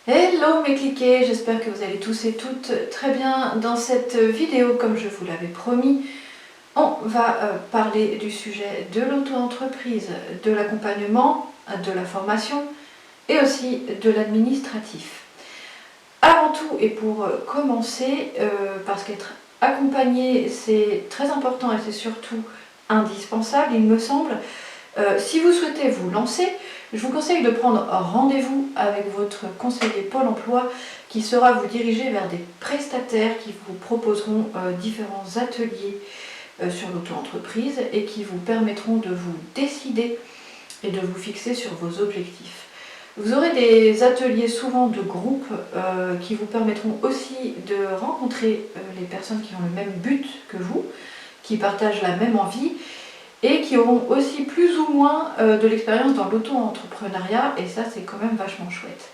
Hello mes cliquets, j'espère que vous allez tous et toutes très bien. Dans cette vidéo, comme je vous l'avais promis, on va parler du sujet de l'auto-entreprise, de l'accompagnement, de la formation et aussi de l'administratif. Avant tout et pour commencer, parce qu'être accompagné c'est très important et c'est surtout indispensable il me semble, si vous souhaitez vous lancer, je vous conseille de prendre rendez-vous avec votre conseiller Pôle emploi qui sera vous diriger vers des prestataires qui vous proposeront différents ateliers sur l'auto-entreprise et qui vous permettront de vous décider et de vous fixer sur vos objectifs. Vous aurez des ateliers souvent de groupe qui vous permettront aussi de rencontrer les personnes qui ont le même but que vous, qui partagent la même envie et qui auront aussi plus ou moins de l'expérience dans l'auto-entrepreneuriat, et ça c'est quand même vachement chouette.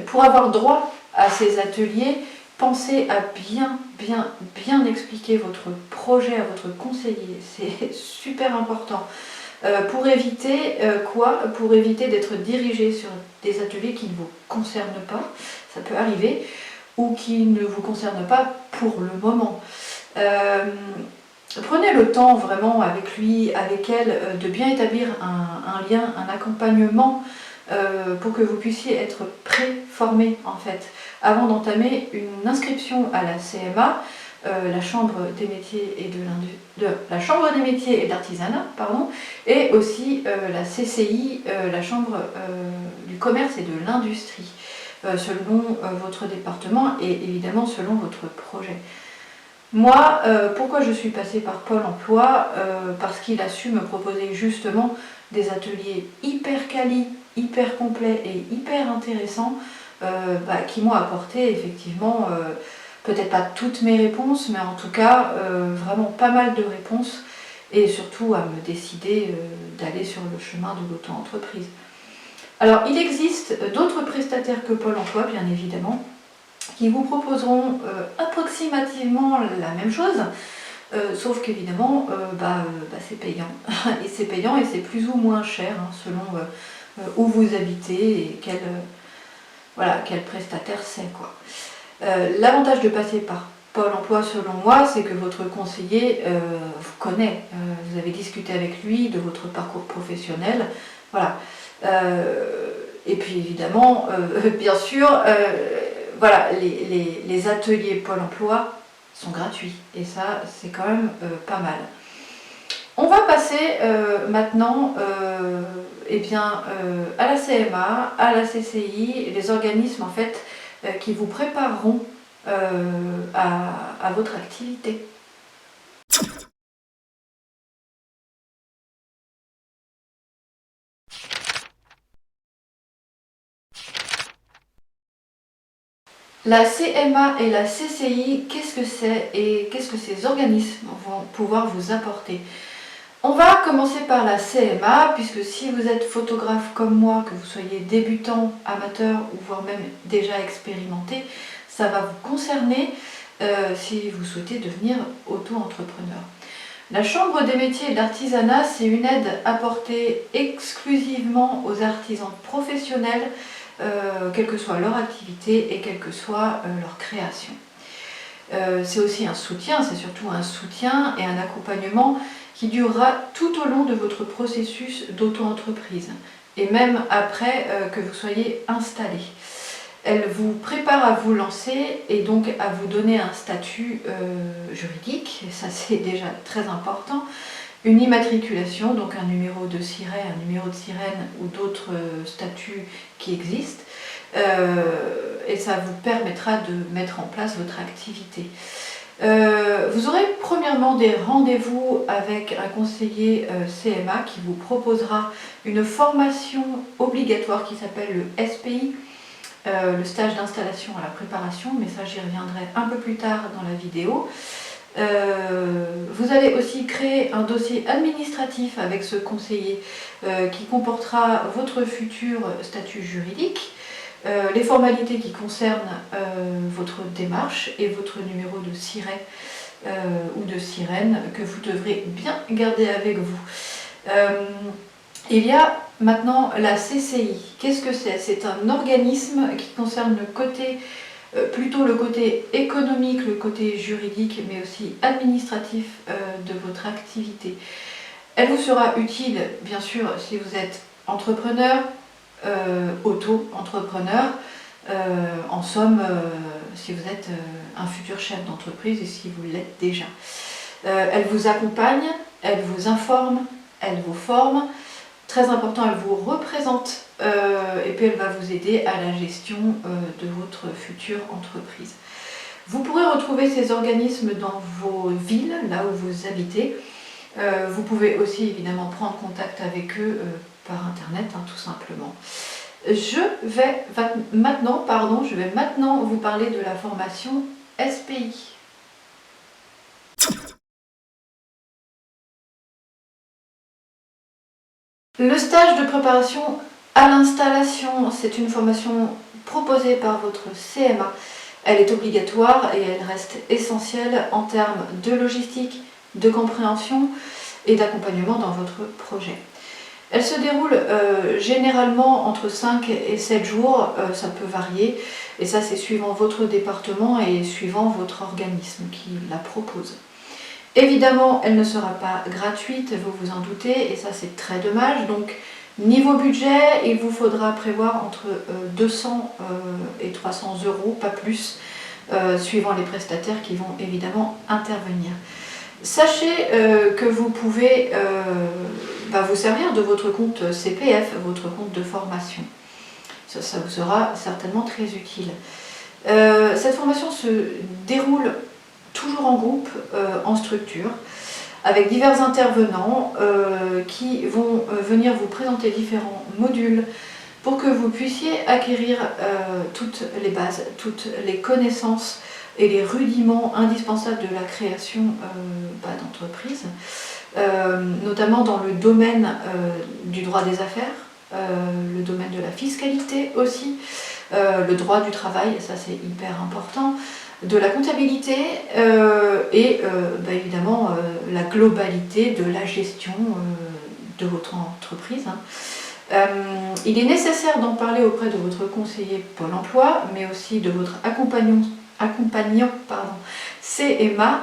Pour avoir droit à ces ateliers, pensez à bien expliquer votre projet à votre conseiller, c'est super important. Pour éviter quoi? Pour éviter d'être dirigé sur des ateliers qui ne vous concernent pas, ça peut arriver, ou qui ne vous concernent pas pour le moment. Prenez le temps vraiment avec lui, avec elle, de bien établir un lien, un accompagnement pour que vous puissiez être pré-formé en fait, avant d'entamer une inscription à la CMA, la Chambre des métiers et la Chambre des métiers et de l'artisanat, pardon, et aussi la CCI, la Chambre du commerce et de l'industrie, selon votre département et évidemment selon votre projet. Moi, pourquoi je suis passée par Pôle emploi? Parce qu'il a su me proposer justement des ateliers hyper quali, hyper complets et hyper intéressants qui m'ont apporté effectivement, peut-être pas toutes mes réponses, mais en tout cas vraiment pas mal de réponses et surtout à me décider d'aller sur le chemin de l'auto-entreprise. Alors il existe d'autres prestataires que Pôle emploi bien évidemment, qui vous proposeront approximativement la même chose, sauf qu'évidemment c'est payant. Et c'est payant et c'est plus ou moins cher selon où vous habitez et quel prestataire c'est quoi. L'avantage de passer par Pôle emploi selon moi, c'est que votre conseiller vous connaît, vous avez discuté avec lui de votre parcours professionnel, voilà. Et puis évidemment, bien sûr, voilà, les ateliers Pôle emploi sont gratuits et ça c'est quand même pas mal. On va passer maintenant à la CMA, à la CCI, les organismes en fait qui vous prépareront à votre activité. La CMA et la CCI, qu'est-ce que c'est et qu'est-ce que ces organismes vont pouvoir vous apporter? On va commencer par la CMA, puisque si vous êtes photographe comme moi, que vous soyez débutant, amateur ou voire même déjà expérimenté, ça va vous concerner si vous souhaitez devenir auto-entrepreneur. La Chambre des métiers et de l'artisanat, c'est une aide apportée exclusivement aux artisans professionnels, quelle que soit leur activité et quelle que soit leur création. C'est aussi un soutien, c'est surtout un soutien et un accompagnement qui durera tout au long de votre processus d'auto-entreprise et même après que vous soyez installé. Elle vous prépare à vous lancer et donc à vous donner un statut juridique, et ça c'est déjà très important, une immatriculation, donc un numéro de siret, un numéro de sirène ou d'autres statuts qui existent, et ça vous permettra de mettre en place votre activité. Vous aurez premièrement des rendez-vous avec un conseiller CMA qui vous proposera une formation obligatoire qui s'appelle le SPI, le stage d'installation à la préparation, mais ça j'y reviendrai un peu plus tard dans la vidéo. Vous allez aussi créer un dossier administratif avec ce conseiller qui comportera votre futur statut juridique, les formalités qui concernent votre démarche et votre numéro de siret ou de sirène que vous devrez bien garder avec vous. Il y a maintenant la CCI. Qu'est-ce que c'est? C'est un organisme qui concerne plutôt le côté économique, le côté juridique, mais aussi administratif de votre activité. Elle vous sera utile, bien sûr, si vous êtes entrepreneur, auto-entrepreneur, en somme, si vous êtes un futur chef d'entreprise et si vous l'êtes déjà. Elle vous accompagne, elle vous informe, elle vous forme. Très important, elle vous représente et puis elle va vous aider à la gestion de votre future entreprise. Vous pourrez retrouver ces organismes dans vos villes, là où vous habitez. Vous pouvez aussi évidemment prendre contact avec eux par internet, tout simplement. Je vais maintenant vous parler de la formation SPI. Le stage de préparation à l'installation, c'est une formation proposée par votre CMA. Elle est obligatoire et elle reste essentielle en termes de logistique, de compréhension et d'accompagnement dans votre projet. Elle se déroule généralement entre 5 et 7 jours, ça peut varier, et ça c'est suivant votre département et suivant votre organisme qui la propose. Évidemment, elle ne sera pas gratuite, vous vous en doutez, et ça c'est très dommage. Donc, niveau budget, il vous faudra prévoir entre 200 et 300 euros, pas plus, suivant les prestataires qui vont évidemment intervenir. Sachez que vous pouvez vous servir de votre compte CPF, votre compte de formation. Ça vous sera certainement très utile. Cette formation se déroule toujours en groupe, en structure, avec divers intervenants qui vont venir vous présenter différents modules pour que vous puissiez acquérir toutes les bases, toutes les connaissances et les rudiments indispensables de la création d'entreprise, notamment dans le domaine du droit des affaires, le domaine de la fiscalité aussi, le droit du travail, ça c'est hyper important, de la comptabilité et évidemment la globalité de la gestion de votre entreprise. Il est nécessaire d'en parler auprès de votre conseiller Pôle emploi, mais aussi de votre accompagnant CMA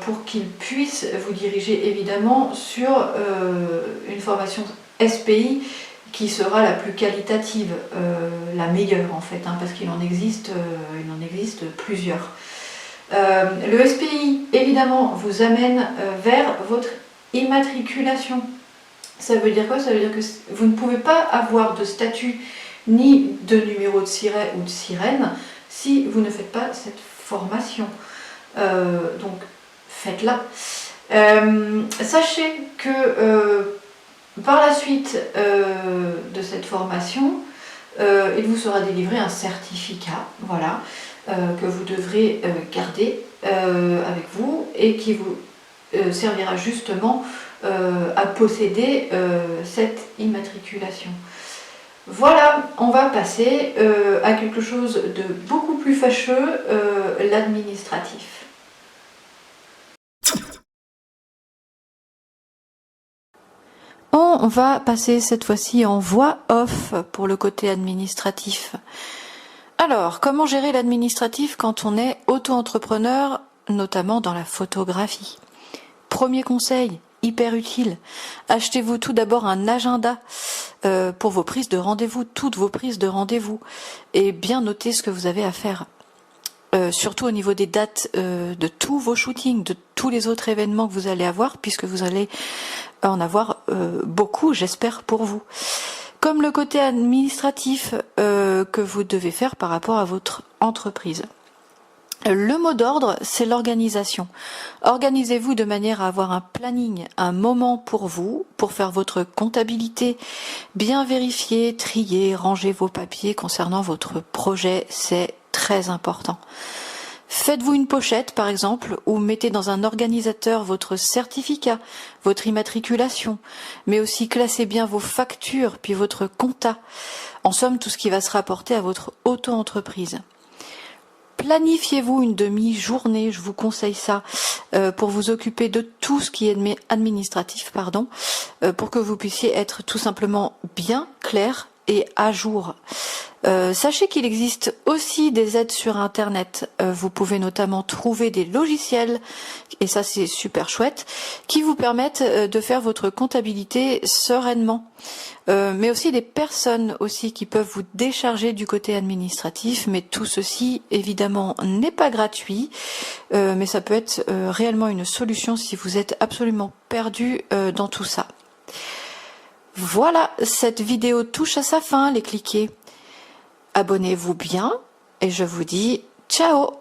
pour qu'il puisse vous diriger évidemment sur une formation SPI qui sera la plus qualitative, la meilleure en fait, parce qu'il en existe plusieurs. Le SPI, évidemment, vous amène vers votre immatriculation. Ça veut dire quoi? Ça veut dire que vous ne pouvez pas avoir de statut ni de numéro de siret ou de sirène si vous ne faites pas cette formation. Donc, faites-la. Sachez que par la suite de cette formation, il vous sera délivré un certificat, voilà, que vous devrez garder avec vous et qui vous servira justement à posséder cette immatriculation. Voilà, on va passer à quelque chose de beaucoup plus fâcheux, l'administratif. On va passer cette fois-ci en voix off pour le côté administratif. Alors, comment gérer l'administratif quand on est auto-entrepreneur, notamment dans la photographie? Premier conseil, hyper utile, achetez-vous tout d'abord un agenda pour vos prises de rendez-vous, toutes vos prises de rendez-vous, et bien noter ce que vous avez à faire. Surtout au niveau des dates de tous vos shootings, de tous les autres événements que vous allez avoir, puisque vous allez en avoir beaucoup, j'espère, pour vous. Comme le côté administratif que vous devez faire par rapport à votre entreprise. Le mot d'ordre, c'est l'organisation. Organisez-vous de manière à avoir un planning, un moment pour vous, pour faire votre comptabilité, bien vérifier, trier, ranger vos papiers concernant votre projet, c'est très important. Faites-vous une pochette, par exemple, ou mettez dans un organisateur votre certificat, votre immatriculation, mais aussi classez bien vos factures, puis votre compta. En somme, tout ce qui va se rapporter à votre auto-entreprise. Planifiez-vous une demi-journée, je vous conseille ça, pour vous occuper de tout ce qui est administratif, pardon, pour que vous puissiez être tout simplement bien clair et à jour. Sachez qu'il existe aussi des aides sur internet. Vous pouvez notamment trouver des logiciels, et ça c'est super chouette, qui vous permettent de faire votre comptabilité sereinement. Mais aussi des personnes aussi qui peuvent vous décharger du côté administratif, mais tout ceci évidemment n'est pas gratuit, mais ça peut être réellement une solution si vous êtes absolument perdu dans tout ça. Voilà, cette vidéo touche à sa fin, les cliquets. Abonnez-vous bien et je vous dis ciao!